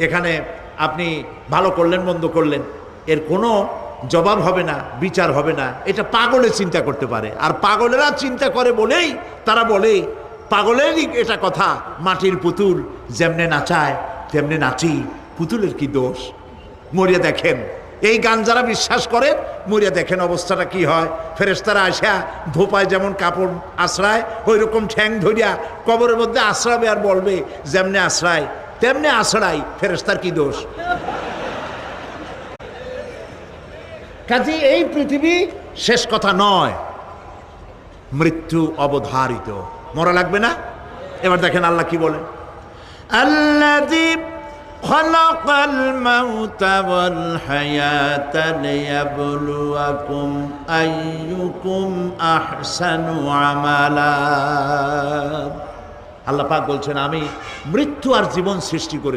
এখানে আপনি ভালো করলেন মন্দ করলেন, এর কোনো জবাব হবে না, বিচার হবে না। এটা পাগলে চিন্তা করতে পারে, আর পাগলেরা চিন্তা করে বলেই তারা বলে, পাগলেরই এটা কথা, মাটির পুতুল যেমনে নাচায় তেমনে নাচি, পুতুলের কি দোষ। মরিয়া দেখেন, এই গান যারা বিশ্বাস করে মরিয়া দেখেন অবস্থাটা কি হয়। ফেরেশতারা আসা ধোপায় যেমন কাপড় আশ্রায়, ওই রকম ঠ্যাং ধরিয়া কবরের মধ্যে আশ্রাবে আর বলবে যেমনে আশ্রায় তেমনে আশ্রাই, ফেরেশতার কি দোষ। কাজে এই পৃথিবী শেষ কথা নয়, মৃত্যু অবধারিত, মরা লাগবে না। এবার দেখেন আল্লাহ কি বলেন, আল্লাযী খালাকাল মাউতা ওয়াল হায়াতা লিয়াবলুয়াকুম আইয়ুকুম আহসানু আমালা। আল্লাহ পাক বলছেন, আমি মৃত্যু আর জীবন সৃষ্টি করেছি